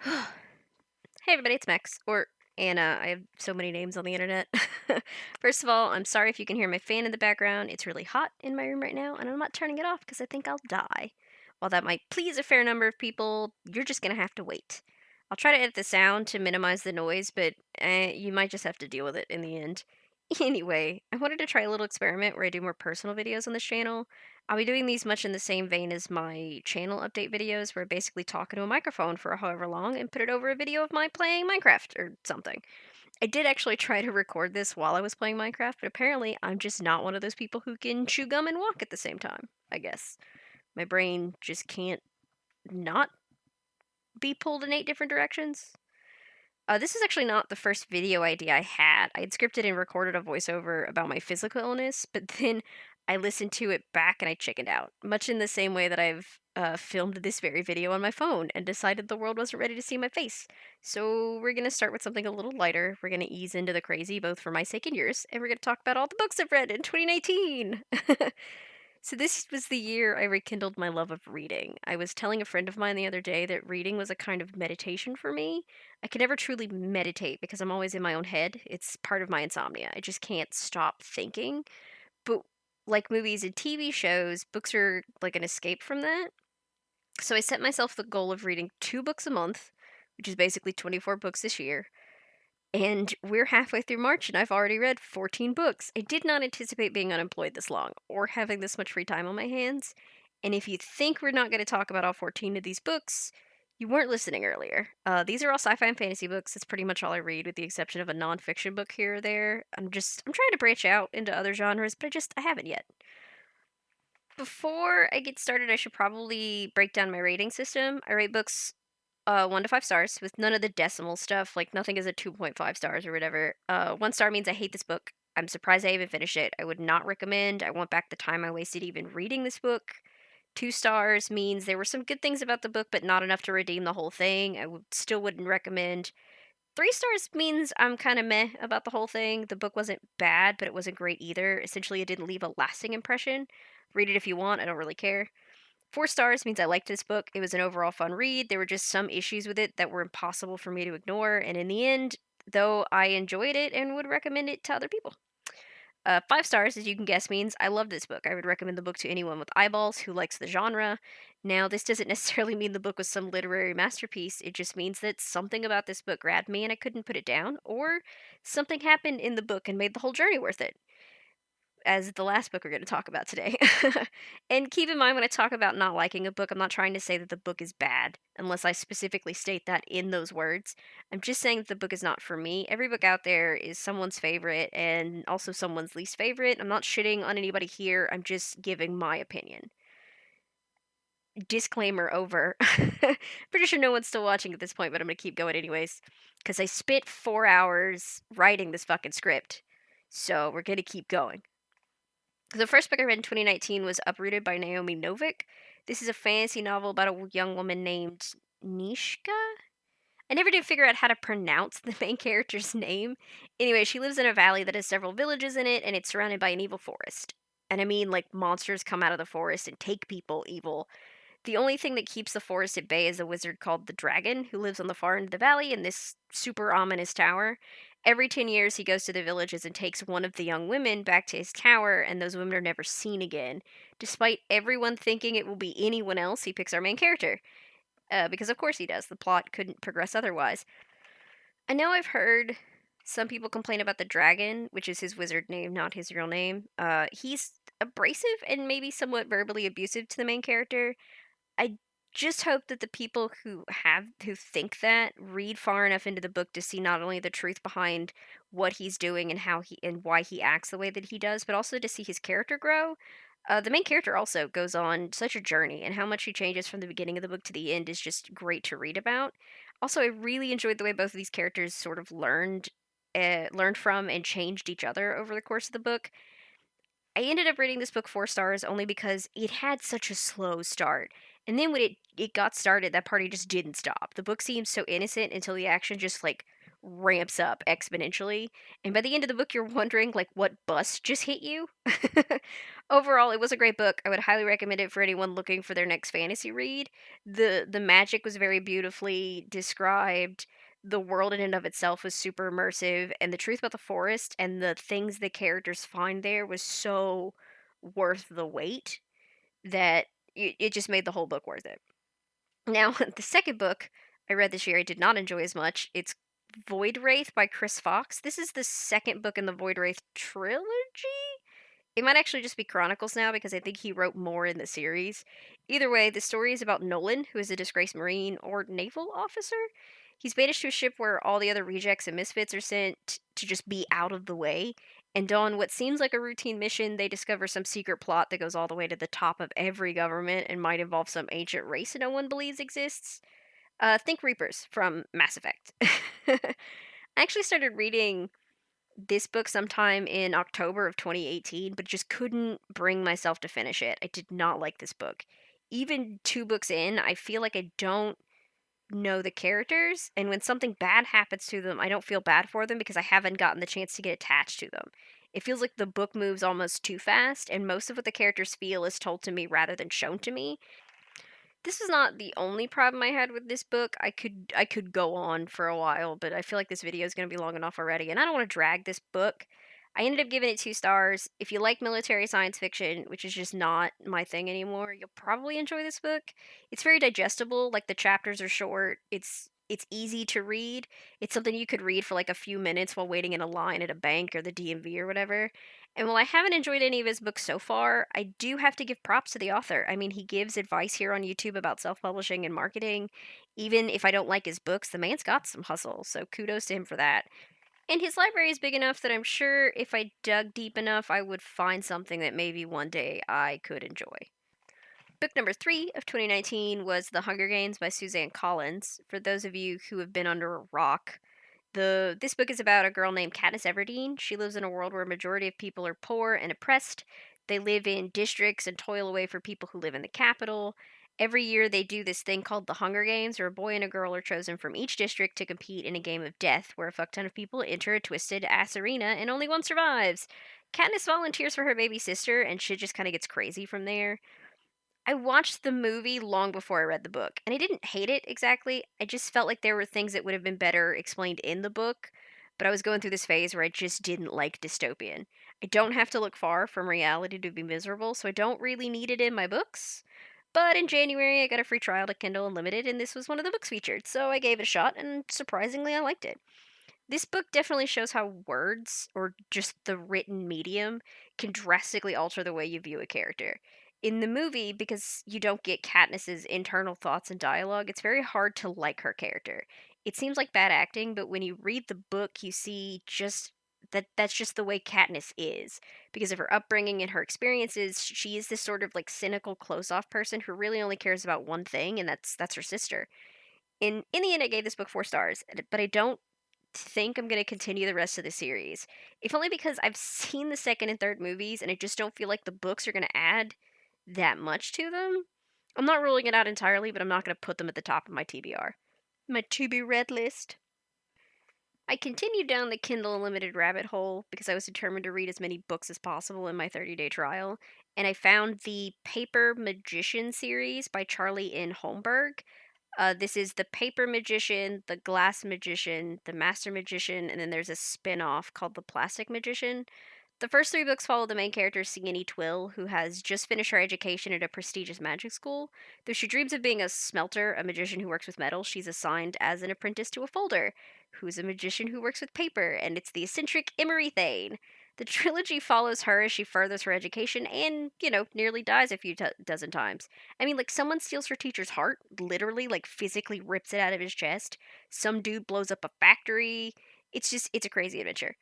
Hey everybody, it's Max, or Anna. I have so many names on the internet. First of all, I'm sorry if you can hear my fan in the background. It's really hot in my room right now, and I'm not turning it off because I think I'll die. While that might please a fair number of people, you're just gonna have to wait. I'll try to edit the sound to minimize the noise, but you might just have to deal with it in the end. Anyway, I wanted to try a little experiment where I do more personal videos on this channel. I'll be doing these much in the same vein as my channel update videos, where I basically talk into a microphone for however long and put it over a video of my playing Minecraft or something. I did actually try to record this while I was playing Minecraft, but apparently I'm just not one of those people who can chew gum and walk at the same time, I guess. My brain just can't not be pulled in 8 different directions. This is actually not the first video idea I had. I had scripted and recorded a voiceover about my physical illness, but then I listened to it back and I chickened out, much in the same way that I've filmed this very video on my phone and decided the world wasn't ready to see my face. So we're going to start with something a little lighter. We're going to ease into the crazy, both for my sake and yours, and we're going to talk about all the books I've read in 2019. So this was the year I rekindled my love of reading. I was telling a friend of mine the other day that reading was a kind of meditation for me. I can never truly meditate because I'm always in my own head. It's part of my insomnia. I just can't stop thinking. But like movies and TV shows, books are like an escape from that. So I set myself the goal of reading 2 books a month, which is basically 24 books this year. And we're halfway through March and I've already read 14 books. I did not anticipate being unemployed this long or having this much free time on my hands. And if you think we're not going to talk about all 14 of these books, you weren't listening earlier. These are all sci-fi and fantasy books. That's pretty much all I read, with the exception of a nonfiction book here or there. I'm trying to branch out into other genres, but I haven't yet. Before I get started, I should probably break down my rating system. I rate books 1 to 5 stars with none of the decimal stuff, like nothing is a 2.5 stars or whatever. 1 star means I hate this book. I'm surprised I even finished it. I would not recommend. I want back the time I wasted even reading this book. 2 stars means there were some good things about the book, but not enough to redeem the whole thing. Still wouldn't recommend. 3 stars means I'm kind of meh about the whole thing. The book wasn't bad, but it wasn't great either. Essentially, it didn't leave a lasting impression. Read it if you want. I don't really care. 4 stars means I liked this book. It was an overall fun read. There were just some issues with it that were impossible for me to ignore, and in the end, though, I enjoyed it and would recommend it to other people. 5 stars, as you can guess, means I love this book. I would recommend the book to anyone with eyeballs who likes the genre. Now, this doesn't necessarily mean the book was some literary masterpiece. It just means that something about this book grabbed me and I couldn't put it down, or something happened in the book and made the whole journey worth it, as the last book we're going to talk about today. And keep in mind, when I talk about not liking a book, I'm not trying to say that the book is bad, unless I specifically state that in those words. I'm just saying that the book is not for me. Every book out there is someone's favorite and also someone's least favorite. I'm not shitting on anybody here, I'm just giving my opinion. Disclaimer over. Pretty sure no one's still watching at this point, but I'm going to keep going anyways, because I spent 4 hours writing this fucking script. So we're going to keep going. The first book I read in 2019 was Uprooted by Naomi Novik. This is a fantasy novel about a young woman named Nishka. I never did figure out how to pronounce the main character's name. Anyway, she lives in a valley that has several villages in it, and it's surrounded by an evil forest. And I mean, like, monsters come out of the forest and take people evil. The only thing that keeps the forest at bay is a wizard called the Dragon, who lives on the far end of the valley in this super ominous tower. Every 10 years, he goes to the villages and takes one of the young women back to his tower, and those women are never seen again. Despite everyone thinking it will be anyone else, he picks our main character. Because of course he does. The plot couldn't progress otherwise. I know I've heard some people complain about the dragon, which is his wizard name, not his real name. He's abrasive and maybe somewhat verbally abusive to the main character. I just hope that the people who think that read far enough into the book to see not only the truth behind what he's doing and how he and why he acts the way that he does, but also to see his character grow. The main character also goes on such a journey, and how much he changes from the beginning of the book to the end is just great to read about. Also, I really enjoyed the way both of these characters sort of learned from and changed each other over the course of the book. I ended up rating this book 4 stars only because it had such a slow start. And then when it got started, that party just didn't stop. The book seemed so innocent until the action just like ramps up exponentially, and by the end of the book, you're wondering, like, what bus just hit you? Overall, it was a great book. I would highly recommend it for anyone looking for their next fantasy read. The magic was very beautifully described. The world in and of itself was super immersive, and the truth about the forest and the things the characters find there was so worth the wait that it just made the whole book worth it. Now, the second book I read this year I did not enjoy as much. It's Void Wraith by Chris Fox. This is the second book in the Void Wraith trilogy? It might actually just be Chronicles now because I think he wrote more in the series. Either way, the story is about Nolan, who is a disgraced Marine or naval officer. He's banished to a ship where all the other rejects and misfits are sent to just be out of the way. And on what seems like a routine mission, they discover some secret plot that goes all the way to the top of every government and might involve some ancient race that no one believes exists. Think Reapers from Mass Effect. I actually started reading this book sometime in October of 2018, but just couldn't bring myself to finish it. I did not like this book. Even 2 books in, I feel like I don't know the characters, and when something bad happens to them, I don't feel bad for them because I haven't gotten the chance to get attached to them. It feels like the book moves almost too fast, and most of what the characters feel is told to me rather than shown to me. This is not the only problem I had with this book. I could go on for a while, but I feel like this video is going to be long enough already, and I don't want to drag this book. I ended up giving it 2 stars. If you like military science fiction, which is just not my thing anymore, you'll probably enjoy this book. It's very digestible, like the chapters are short. It's easy to read. It's something you could read for like a few minutes while waiting in a line at a bank or the DMV or whatever. And while I haven't enjoyed any of his books so far, I do have to give props to the author. I mean, he gives advice here on YouTube about self publishing and marketing. Even if I don't like his books, the man's got some hustle, so kudos to him for that. And his library is big enough that I'm sure if I dug deep enough, I would find something that maybe one day I could enjoy. Book number 3 of 2019 was The Hunger Games by Suzanne Collins. For those of you who have been under a rock, this book is about a girl named Katniss Everdeen. She lives in a world where a majority of people are poor and oppressed. They live in districts and toil away for people who live in the capital. Every year they do this thing called the Hunger Games, where a boy and a girl are chosen from each district to compete in a game of death, where a fuck ton of people enter a twisted ass arena and only one survives. Katniss volunteers for her baby sister, and shit just kind of gets crazy from there. I watched the movie long before I read the book, and I didn't hate it exactly. I just felt like there were things that would have been better explained in the book, but I was going through this phase where I just didn't like dystopian. I don't have to look far from reality to be miserable, so I don't really need it in my books. But in January, I got a free trial to Kindle Unlimited, and this was one of the books featured, so I gave it a shot, and surprisingly, I liked it. This book definitely shows how words, or just the written medium, can drastically alter the way you view a character. In the movie, because you don't get Katniss's internal thoughts and dialogue, it's very hard to like her character. It seems like bad acting, but when you read the book, you see just that's just the way Katniss is. Because of her upbringing and her experiences, she is this sort of like cynical, close-off person who really only cares about one thing, and that's her sister. In the end, I gave this book 4 stars, but I don't think I'm going to continue the rest of the series. If only because I've seen the second and third movies and I just don't feel like the books are going to add that much to them. I'm not ruling it out entirely, but I'm not going to put them at the top of my TBR. My to be read list. I continued down the Kindle Unlimited rabbit hole because I was determined to read as many books as possible in my 30-day trial, and I found the Paper Magician series by Charlie N. Holmberg. This is the Paper Magician, the Glass Magician, the Master Magician, and then there's a spin off called the Plastic Magician. The first 3 books follow the main character, Sigourney Twill, who has just finished her education at a prestigious magic school. Though she dreams of being a smelter, a magician who works with metal, she's assigned as an apprentice to a folder, who's a magician who works with paper, and it's the eccentric Emery Thane. The trilogy follows her as she furthers her education and, nearly dies a few dozen times. I mean, like, someone steals her teacher's heart, literally, like, physically rips it out of his chest. Some dude blows up a factory. It's a crazy adventure.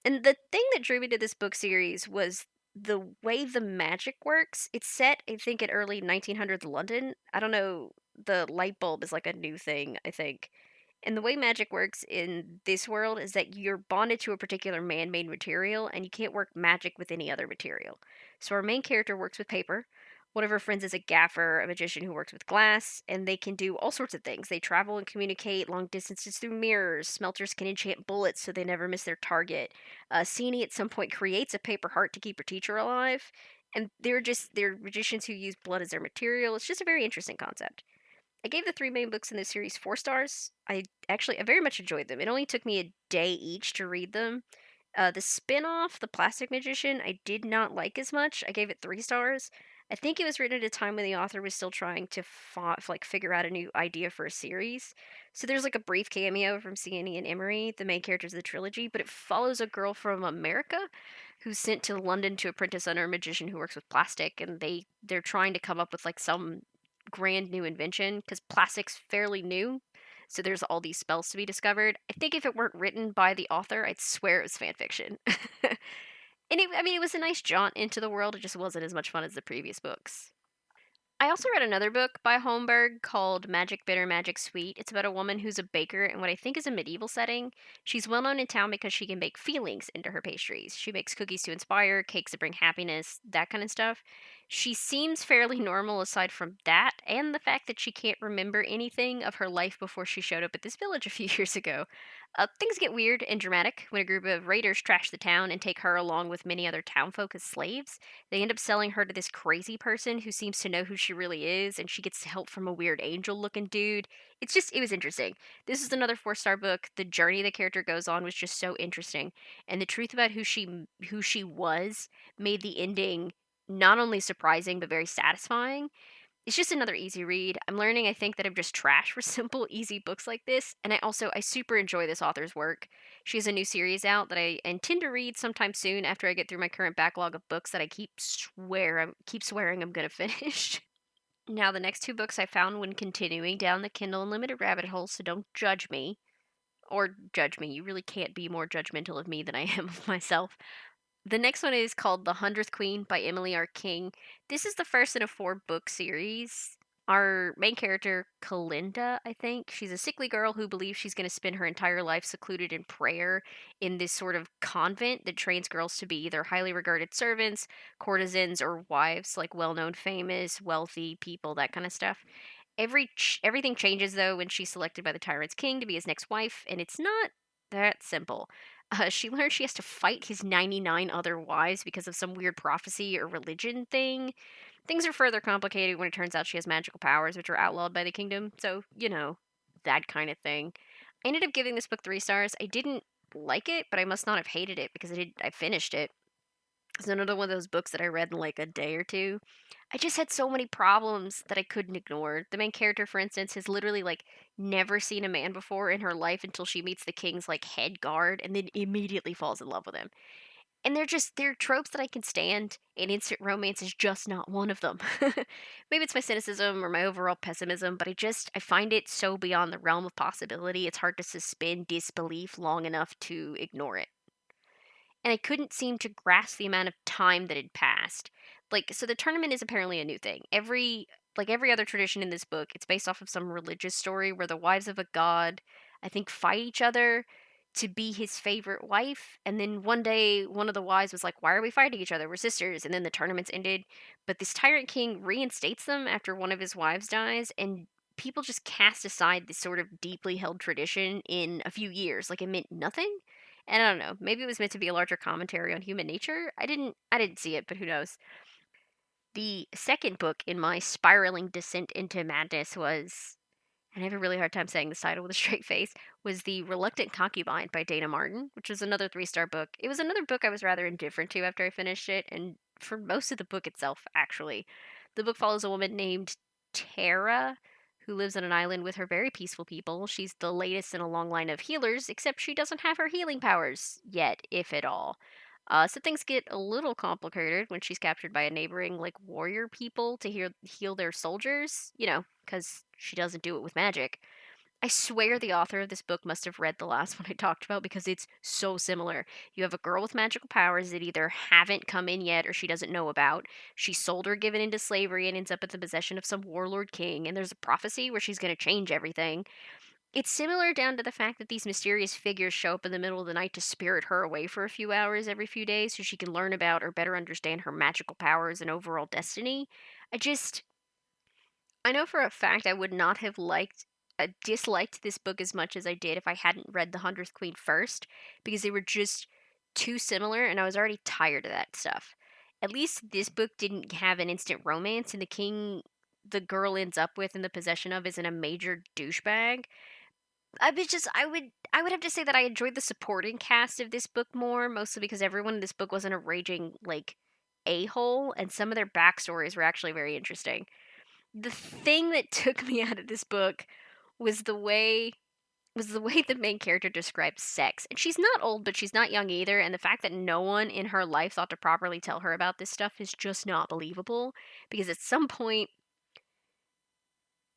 And the thing that drew me to this book series was the way the magic works. It's set, I think, in early 1900s London. I don't know, the light bulb is like a new thing, I think. And the way magic works in this world is that you're bonded to a particular man made material and you can't work magic with any other material. So our main character works with paper. One of her friends is a gaffer, a magician who works with glass, and they can do all sorts of things. They travel and communicate long distances through mirrors. Smelters can enchant bullets so they never miss their target. Sini at some point creates a paper heart to keep her teacher alive. And they're magicians who use blood as their material. It's just a very interesting concept. I gave the three main books in this series 4 stars. I very much enjoyed them. It only took me a day each to read them. The spin-off, The Plastic Magician, I did not like as much. I gave it 3 stars. I think it was written at a time when the author was still trying to figure out a new idea for a series. So there's like a brief cameo from Sienna and Emery, the main characters of the trilogy, but it follows a girl from America who's sent to London to apprentice under a magician who works with plastic, and they're trying to come up with like some grand new invention because plastic's fairly new. So there's all these spells to be discovered. I think if it weren't written by the author, I'd swear it was fan fiction. It was a nice jaunt into the world. It just wasn't as much fun as the previous books. I also read another book by Holmberg called Magic Bitter, Magic Sweet. It's about a woman who's a baker in what I think is a medieval setting. She's well known in town because she can bake feelings into her pastries. She makes cookies to inspire, cakes that bring happiness, that kind of stuff. She seems fairly normal aside from that, and the fact that she can't remember anything of her life before she showed up at this village a few years ago. Things get weird and dramatic when a group of raiders trash the town and take her along with many other townfolk as slaves. They end up selling her to this crazy person who seems to know who she really is, and she gets help from a weird angel looking dude. It was interesting. This is another 4 star book. The journey the character goes on was just so interesting. And the truth about who she was made the ending not only surprising but very satisfying. It's just another easy read. I'm learning I think that I'm just trash for simple, easy books like this, and I super enjoy this author's work. She has a new series out that I intend to read sometime soon after I get through my current backlog of books that I keep swearing I'm gonna finish. Now, the next 2 books I found when continuing down the Kindle Unlimited rabbit hole, so don't judge me. Or judge me. You really can't be more judgmental of me than I am of myself. The next one is called The 100th Queen by Emily R. King. This is the first in a 4 book series. Our main character, Kalinda, I think, she's a sickly girl who believes she's going to spend her entire life secluded in prayer in this sort of convent that trains girls to be either highly regarded servants, courtesans, or wives, like well known, famous, wealthy people, that kind of stuff. Everything changes though when she's selected by the tyrant's king to be his next wife, and it's not that simple. She learns she has to fight his 99 other wives because of some weird prophecy or religion thing. Things are further complicated when it turns out she has magical powers, which are outlawed by the kingdom. So, that kind of thing. I ended up giving this book 3 stars. I didn't like it, but I must not have hated it because I finished it. It's another one of those books that I read in like a day or two. I just had so many problems that I couldn't ignore. The main character, for instance, has literally like never seen a man before in her life until she meets the king's like head guard and then immediately falls in love with him. And they're tropes that I can stand, and instant romance is just not one of them. Maybe it's my cynicism or my overall pessimism, but I find it so beyond the realm of possibility, it's hard to suspend disbelief long enough to ignore it, and I couldn't seem to grasp the amount of time that had passed. So the tournament is apparently a new thing. Every other tradition in this book, it's based off of some religious story where the wives of a god, I think, fight each other to be his favorite wife. And then one day, one of the wives was like, "Why are we fighting each other? We're sisters." And then the tournament's ended. But this tyrant king reinstates them after one of his wives dies, and people just cast aside this sort of deeply held tradition in a few years. Like it meant nothing. And I don't know, maybe it was meant to be a larger commentary on human nature. I didn't see it, but who knows. The second book in my spiraling descent into madness was, and I have a really hard time saying this title with a straight face, was The Reluctant Concubine by Dana Martin, which was another 3 star book. It was another book I was rather indifferent to after I finished it, and for most of the book itself, actually. The book follows a woman named Tara who lives on an island with her very peaceful people. She's the latest in a long line of healers, except she doesn't have her healing powers yet, if at all. So things get a little complicated when she's captured by a neighboring, like, warrior people to heal their soldiers, because she doesn't do it with magic. I swear the author of this book must have read the last one I talked about because it's so similar. You have a girl with magical powers that either haven't come in yet or she doesn't know about. She's sold or given into slavery and ends up in the possession of some warlord king, and there's a prophecy where she's going to change everything. It's similar down to the fact that these mysterious figures show up in the middle of the night to spirit her away for a few hours every few days so she can learn about or better understand her magical powers and overall destiny. I just I know for a fact I would not have disliked this book as much as I did if I hadn't read The 100th Queen first, because they were just too similar and I was already tired of that stuff. At least this book didn't have an instant romance, and the king the girl ends up with in the possession of isn't a major douchebag. I would have to say that I enjoyed the supporting cast of this book more, mostly because everyone in this book wasn't a raging like a-hole, and some of their backstories were actually very interesting. The thing that took me out of this book was the way the main character describes sex. And she's not old, but she's not young either, and the fact that no one in her life thought to properly tell her about this stuff is just not believable, because at some point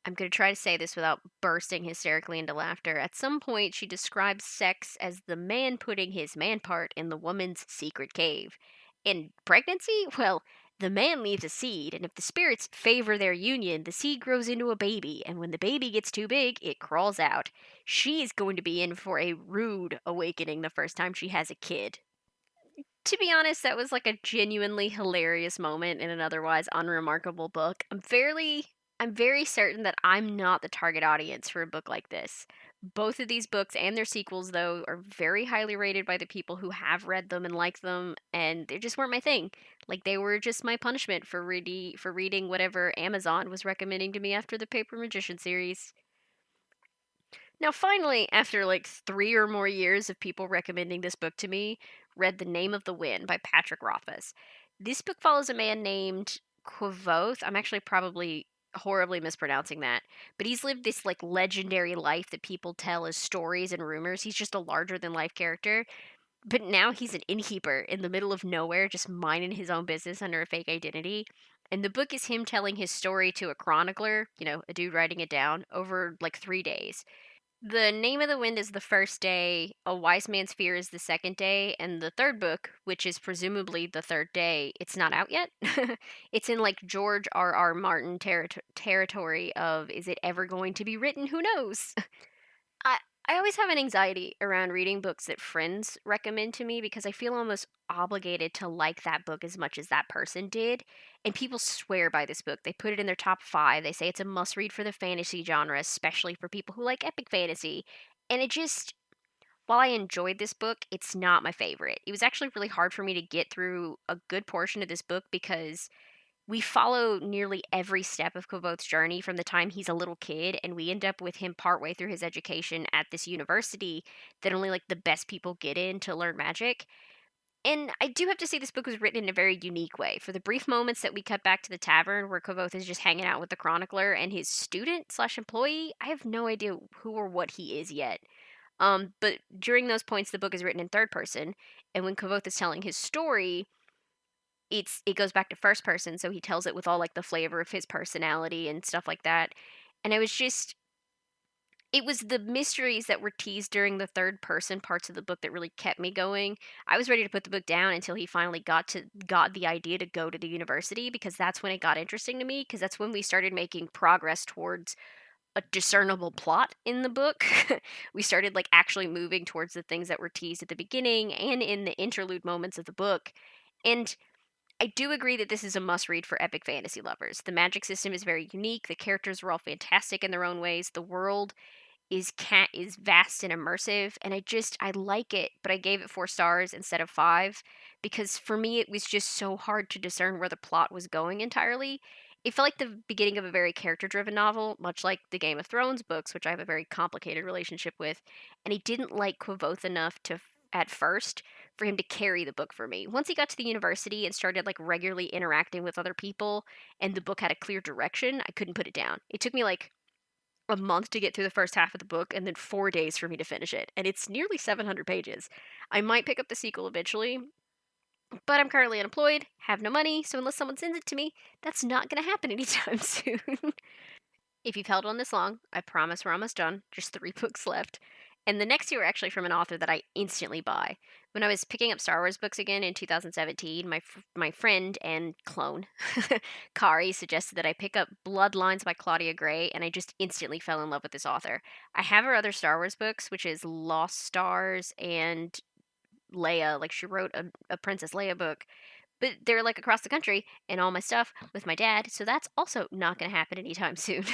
I'm going to try to say this without bursting hysterically into laughter. At some point, she describes sex as the man putting his man part in the woman's secret cave. In pregnancy, well, the man leaves a seed, and if the spirits favor their union, the seed grows into a baby, and when the baby gets too big, it crawls out. She is going to be in for a rude awakening the first time she has a kid. To be honest, that was like a genuinely hilarious moment in an otherwise unremarkable book. I'm very certain that I'm not the target audience for a book like this. Both of these books and their sequels, though, are very highly rated by the people who have read them and like them, and they just weren't my thing. Like they were just my punishment for reading whatever Amazon was recommending to me after the Paper Magician series. Now, finally, after like 3 or more years of people recommending this book to me, read The Name of the Wind by Patrick Rothfuss. This book follows a man named Quoth. I'm actually probably horribly mispronouncing that, but he's lived this like legendary life that people tell as stories and rumors. He's just a larger than life character, but now he's an innkeeper in the middle of nowhere, just minding his own business under a fake identity. And the book is him telling his story to a chronicler, a dude writing it down over like 3 days. The Name of the Wind is the first day, A Wise Man's Fear is the second day, and the third book, which is presumably the third day, it's not out yet. It's in like George R. R. Martin territory of is it ever going to be written? Who knows? I I always have an anxiety around reading books that friends recommend to me because I feel almost obligated to like that book as much as that person did. And people swear by this book. They put it in their top 5. They say it's a must read for the fantasy genre, especially for people who like epic fantasy. And it just while I enjoyed this book, it's not my favorite. It was actually really hard for me to get through a good portion of this book because we follow nearly every step of Kvothe's journey from the time he's a little kid, and we end up with him partway through his education at this university that only like the best people get in to learn magic. And I do have to say, this book was written in a very unique way. For the brief moments that we cut back to the tavern where Kvothe is just hanging out with the chronicler and his student slash employee, I have no idea who or what he is yet. But during those points, the book is written in third person, and when Kvothe is telling his story, it goes back to first person, so he tells it with all like the flavor of his personality and stuff like that. And it was the mysteries that were teased during the third person parts of the book that really kept me going. I was ready to put the book down until he finally got the idea to go to the university, because that's when it got interesting to me, because that's when we started making progress towards a discernible plot in the book. We started like actually moving towards the things that were teased at the beginning and in the interlude moments of the book. And I do agree that this is a must read for epic fantasy lovers. The magic system is very unique. The characters are all fantastic in their own ways. The world is vast and immersive, and I like it, but I gave it 4 stars instead of 5 because for me it was just so hard to discern where the plot was going entirely. It felt like the beginning of a very character-driven novel, much like the Game of Thrones books, which I have a very complicated relationship with, and I didn't like Quoth enough at first for him to carry the book for me. Once he got to the university and started like regularly interacting with other people and the book had a clear direction, I couldn't put it down. It took me like a month to get through the first half of the book and then 4 days for me to finish it. And it's nearly 700 pages. I might pick up the sequel eventually, but I'm currently unemployed, have no money, so unless someone sends it to me, that's not going to happen anytime soon. If you've held on this long, I promise we're almost done. Just 3 books left. And the next 2 are actually from an author that I instantly buy. When I was picking up Star Wars books again in 2017, my friend and clone, Kari, suggested that I pick up Bloodlines by Claudia Gray, and I just instantly fell in love with this author. I have her other Star Wars books, which is Lost Stars and Leia. Like, she wrote a Princess Leia book, but they're like across the country and all my stuff with my dad, so that's also not going to happen anytime soon.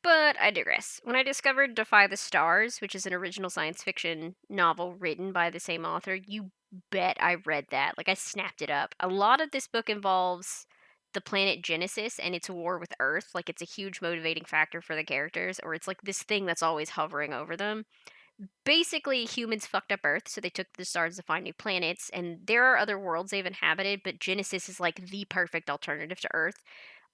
But I digress. When I discovered Defy the Stars, which is an original science fiction novel written by the same author, you bet I read that. Like, I snapped it up. A lot of this book involves the planet Genesis and its war with Earth. Like, it's a huge motivating factor for the characters, or it's like this thing that's always hovering over them. Basically, humans fucked up Earth, so they took the stars to find new planets, and there are other worlds they've inhabited, but Genesis is like the perfect alternative to Earth.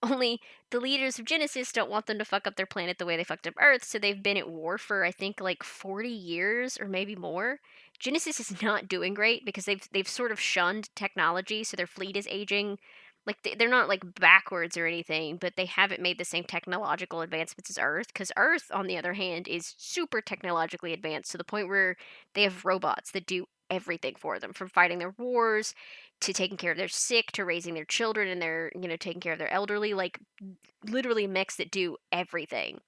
Only the leaders of Genesis don't want them to fuck up their planet the way they fucked up Earth, so they've been at war for I think like 40 years or maybe more. Genesis is not doing great because they've sort of shunned technology, so their fleet is aging. Like they're not like backwards or anything, but they haven't made the same technological advancements as Earth. Because Earth, on the other hand, is super technologically advanced to the point where they have robots that do everything for them, from fighting their wars to taking care of their sick to raising their children and their taking care of their elderly, like literally mechs that do everything.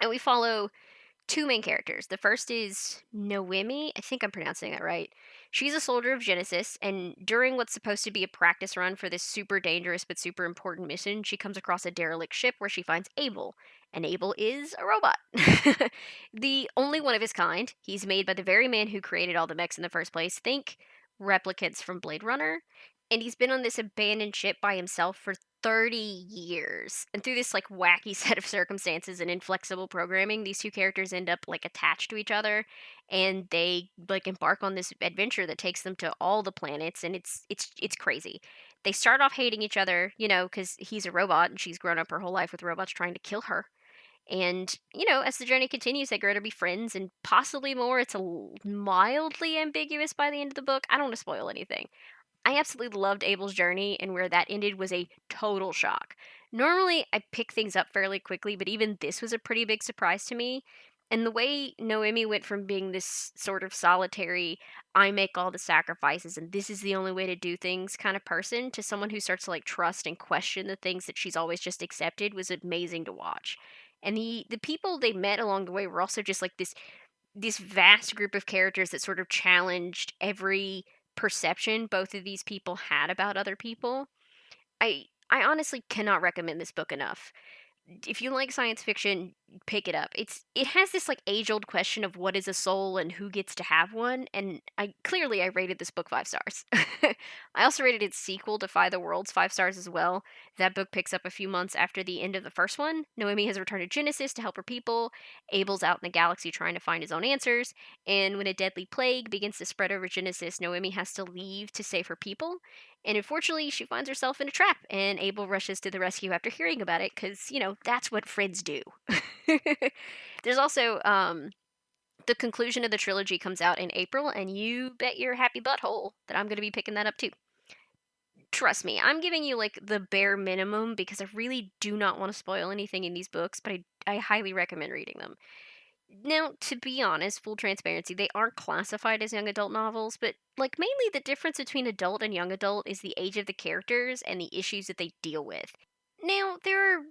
And we follow two main characters. The first is Noemi. I think I'm pronouncing that right. She's a soldier of Genesis, and during what's supposed to be a practice run for this super dangerous but super important mission, she comes across a derelict ship where she finds Abel. And Abel is a robot. The only one of his kind. He's made by the very man who created all the mechs in the first place. Think replicants from Blade Runner. And he's been on this abandoned ship by himself for 30 years. And through this like wacky set of circumstances and inflexible programming, these two characters end up like attached to each other, and they like embark on this adventure that takes them to all the planets, and it's crazy. They start off hating each other, cuz he's a robot and she's grown up her whole life with robots trying to kill her. And, as the journey continues, they grow to be friends and possibly more. It's mildly ambiguous by the end of the book. I don't want to spoil anything. I absolutely loved Abel's journey, and where that ended was a total shock. Normally, I pick things up fairly quickly, but even this was a pretty big surprise to me. And the way Noemi went from being this sort of solitary, I make all the sacrifices and this is the only way to do things kind of person, to someone who starts to like trust and question the things that she's always just accepted, was amazing to watch. And the people they met along the way were also just like this vast group of characters that sort of challenged every perception both of these people had about other people. I honestly cannot recommend this book enough. If you like science fiction, pick it up. It has this like age-old question of what is a soul and who gets to have one, and I rated this book 5 stars. I also rated its sequel, Defy the Worlds, 5 stars as well. That book picks up a few months after the end of the first one. Noemi has returned to Genesis to help her people. Abel's out in the galaxy trying to find his own answers, and when a deadly plague begins to spread over Genesis, Noemi has to leave to save her people. And unfortunately, she finds herself in a trap, and Abel rushes to the rescue after hearing about it, because, that's what friends do. There's also, the conclusion of the trilogy comes out in April, and you bet your happy butthole that I'm going to be picking that up too. Trust me, I'm giving you like the bare minimum because I really do not want to spoil anything in these books, but I highly recommend reading them. Now, to be honest, full transparency, they aren't classified as young adult novels, but like mainly the difference between adult and young adult is the age of the characters and the issues that they deal with. Now, there are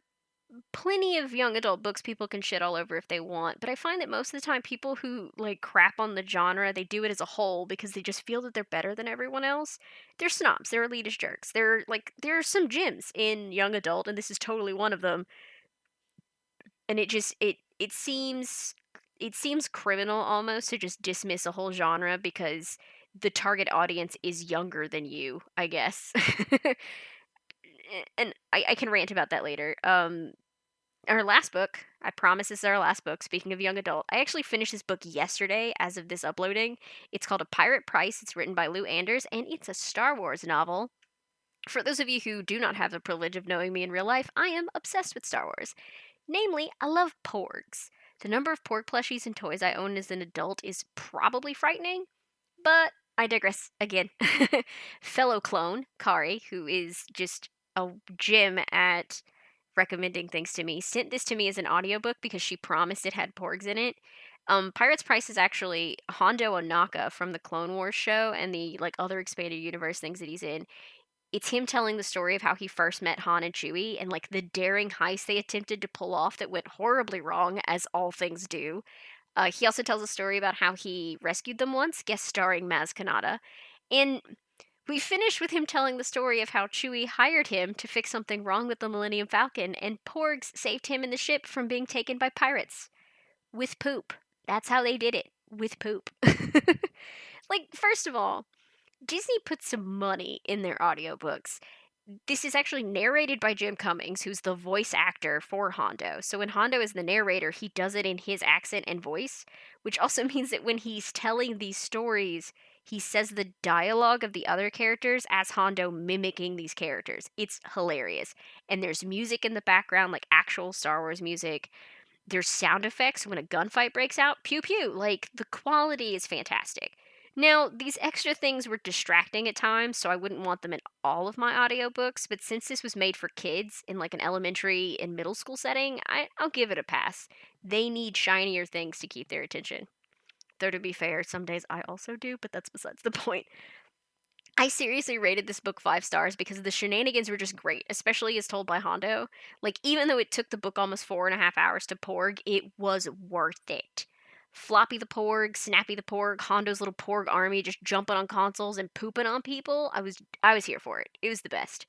plenty of young adult books people can shit all over if they want, but I find that most of the time people who like crap on the genre, they do it as a whole because they just feel that they're better than everyone else. They're snobs, they're elitist jerks. There are some gems in young adult, and this is totally one of them. And it seems criminal almost to just dismiss a whole genre because the target audience is younger than you, I guess. And I can rant about that later. Our last book, I promise this is our last book. Speaking of young adult, I actually finished this book yesterday as of this uploading. It's called A Pirate Price. It's written by Lou Anders, and it's a Star Wars novel. For those of you who do not have the privilege of knowing me in real life, I am obsessed with Star Wars. Namely, I love porgs. The number of porg plushies and toys I own as an adult is probably frightening, but I digress again. Fellow clone, Kari, who is just a gem at recommending things to me, sent this to me as an audiobook because she promised it had porgs in it. Pirate's Price is actually Hondo Ohnaka from the Clone Wars show and the like other expanded universe things that he's in. It's him telling the story of how he first met Han and Chewie and like the daring heist they attempted to pull off that went horribly wrong, as all things do. He also tells a story about how he rescued them once, guest starring Maz Kanata. And we finish with him telling the story of how Chewie hired him to fix something wrong with the Millennium Falcon, and Porgs saved him and the ship from being taken by pirates. With poop. That's how they did it. With poop. Like, first of all, Disney put some money in their audiobooks. This is actually narrated by Jim Cummings, who's the voice actor for Hondo. So when Hondo is the narrator, he does it in his accent and voice, which also means that when he's telling these stories, he says the dialogue of the other characters as Hondo mimicking these characters. It's hilarious. And there's music in the background, like actual Star Wars music. There's sound effects when a gunfight breaks out. Pew pew. Like, the quality is fantastic. Now, these extra things were distracting at times, so I wouldn't want them in all of my audiobooks, but since this was made for kids in like an elementary and middle school setting, I'll give it a pass. They need shinier things to keep their attention. Though to be fair, some days I also do, but that's besides the point. I seriously rated this book 5 stars because the shenanigans were just great, especially as told by Hondo. Like, even though it took the book almost 4.5 hours to Porg, it was worth it. Floppy the Porg, Snappy the Porg, Hondo's little Porg army just jumping on consoles and pooping on people. I was here for it. It was the best.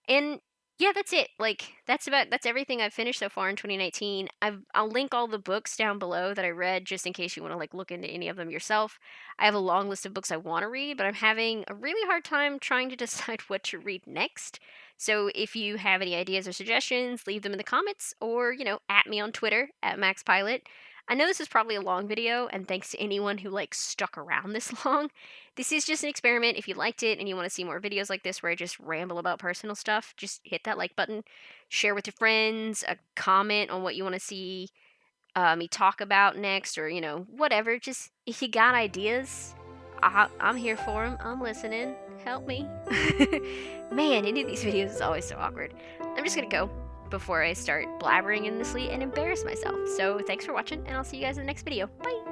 And yeah, that's it. Like, that's everything I've finished so far in 2019. I'll link all the books down below that I read just in case you want to like look into any of them yourself. I have a long list of books I want to read, but I'm having a really hard time trying to decide what to read next. So if you have any ideas or suggestions, leave them in the comments or, at me on Twitter at MaxPilot. I know this is probably a long video, and thanks to anyone who like stuck around this long. This is just an experiment. If you liked it and you want to see more videos like this where I just ramble about personal stuff, just hit that like button, share with your friends, comment on what you want to see me talk about next, or whatever. Just if you got ideas, I'm here for them. I'm listening. Help me. Man, any of these videos is always so awkward. I'm just gonna go before I start blabbering endlessly and embarrass myself. So thanks for watching, and I'll see you guys in the next video. Bye!